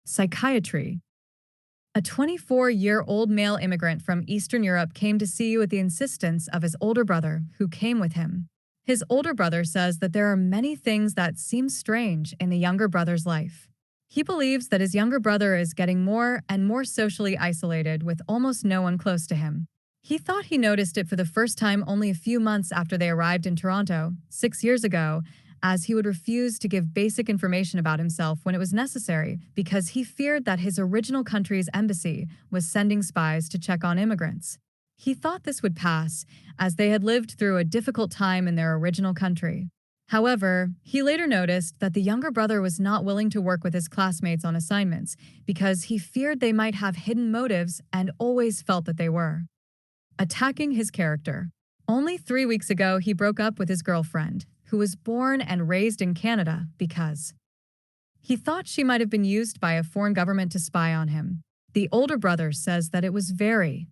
Psychiatry. A 24-year-old male immigrant from Eastern Europe came to see you at the insistence of his older brother, who came with him. His older brother says that there are many things that seem strange in the younger brother's life. He believes that his younger brother is getting more and more socially isolated with almost no one close to him. He thought he noticed it for the first time only a few months after they arrived in Toronto, 6 years ago, as he would refuse to give basic information about himself when it was necessary because he feared that his original country's embassy was sending spies to check on immigrants. He thought this would pass, as they had lived through a difficult time in their original country. However, he later noticed that the younger brother was not willing to work with his classmates on assignments because he feared they might have hidden motives and always felt that they were. Attacking his character. Only 3 weeks ago, he broke up with his girlfriend, who was born and raised in Canada, because he thought she might have been used by a foreign government to spy on him. The older brother says that it was very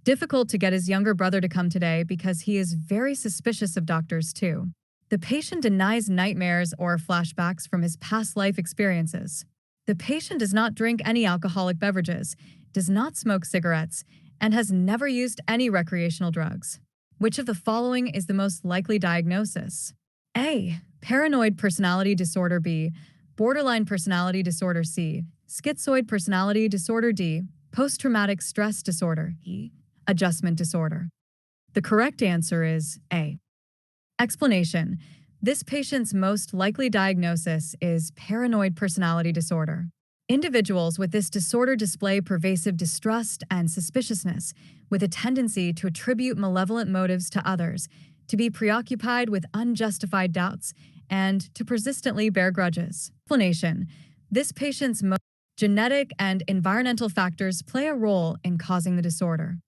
difficult to get his younger brother to come today because he is very suspicious of doctors too. The patient denies nightmares or flashbacks from his past life experiences. The patient does not drink any alcoholic beverages, does not smoke cigarettes, and has never used any recreational drugs. Which of the following is the most likely diagnosis? A. Paranoid personality disorder. B. Borderline personality disorder. C. Schizoid personality disorder. D. Post-traumatic stress disorder. E. Adjustment disorder. The correct answer is A. Explanation. This patient's most likely diagnosis is paranoid personality disorder. Individuals with this disorder display pervasive distrust and suspiciousness, with a tendency to attribute malevolent motives to others, to be preoccupied with unjustified doubts, and to persistently bear grudges. Explanation. This patient's genetic and environmental factors play a role in causing the disorder.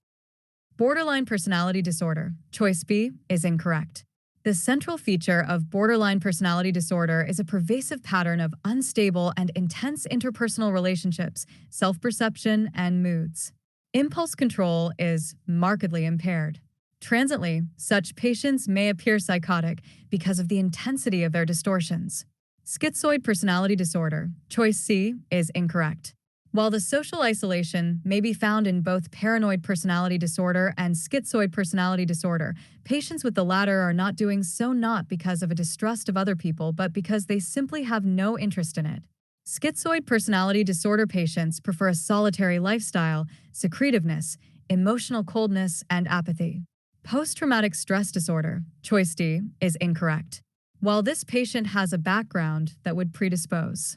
Borderline personality disorder. Choice B is incorrect. The central feature of borderline personality disorder is a pervasive pattern of unstable and intense interpersonal relationships, self-perception, and moods. Impulse control is markedly impaired. Transiently, such patients may appear psychotic because of the intensity of their distortions. Schizoid personality disorder. Choice C is incorrect. While the social isolation may be found in both paranoid personality disorder and schizoid personality disorder, patients with the latter are not doing so not because of a distrust of other people, but because they simply have no interest in it. Schizoid personality disorder patients prefer a solitary lifestyle, secretiveness, emotional coldness, and apathy. Post-traumatic stress disorder, choice D, is incorrect. While this patient has a background that would predispose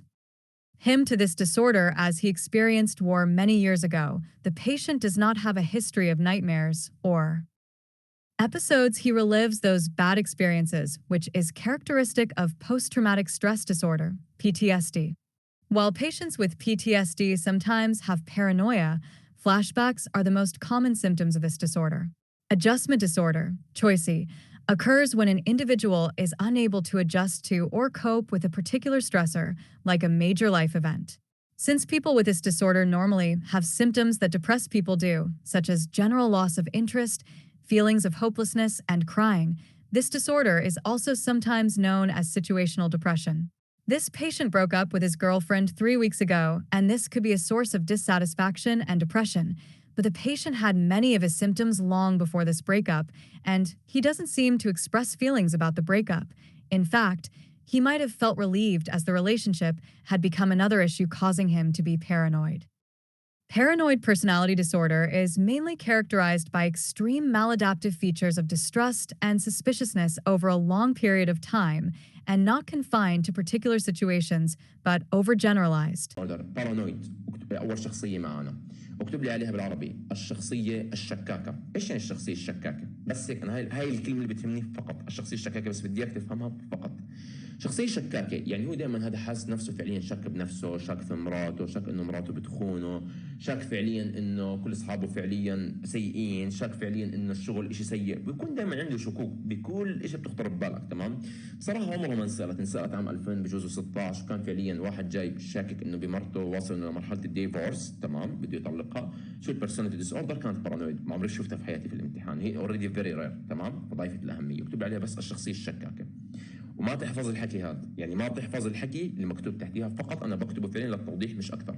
him to this disorder as he experienced war many years ago, the patient does not have a history of nightmares or episodes. He relives those bad experiences, which is characteristic of post-traumatic stress disorder, PTSD. While patients with PTSD sometimes have paranoia, flashbacks are the most common symptoms of this disorder. Adjustment disorder, choice E, occurs when an individual is unable to adjust to or cope with a particular stressor, like a major life event. Since people with this disorder normally have symptoms that depressed people do, such as general loss of interest, feelings of hopelessness, and crying, this disorder is also sometimes known as situational depression. This patient broke up with his girlfriend 3 weeks ago, and this could be a source of dissatisfaction and depression. But the patient had many of his symptoms long before this breakup, and he doesn't seem to express feelings about the breakup. In fact, he might have felt relieved as the relationship had become another issue causing him to be paranoid. Paranoid personality disorder is mainly characterized by extreme maladaptive features of distrust and suspiciousness over a long period of time, and not confined to particular situations, but overgeneralized. بارانويد أول شخصية معنا اكتب لي عليها بالعربي الشخصية الشكاكة. إيش يعني الشخصية الشكاكة؟ بس هيك أنا هاي الكلمة اللي بتهمني فقط، الشخصية الشكاكة، بس بدي إياك تفهمها فقط. شخصية شكاكة يعني هو دائما هذا حاسس نفسه فعليا شك بنفسه، شك في مراته، شك إنه مراته بتخونه، شك فعليا إنه كل أصحابه فعليا سيئين، شك فعليا إنه الشغل إشي سيء، بيكون دائما عنده شكوك بكل إشي بتخطر ببالك. تمام؟ صراحة عمره ما انسألت عام 2000 بجوز 16 وكان فعليا واحد جاي شاكك إنه بمرته واصل لمرحلة الديفورس، تمام؟ بده يطلقها. شو البيرسوناليتي ديس اوردر؟ كانت بارانويد، ما عمري شفتها في حياتي في الامتحان، هي اوريدي فيري رير، تمام؟ فضعيفة الأهمية، اكتب عليها بس الشخصية الشكاكة. وما تحفظ الحكي هذا، يعني ما تحفظ الحكي اللي مكتوب تحتيها، فقط أنا بكتبه فعليا للتوضيح مش أكثر.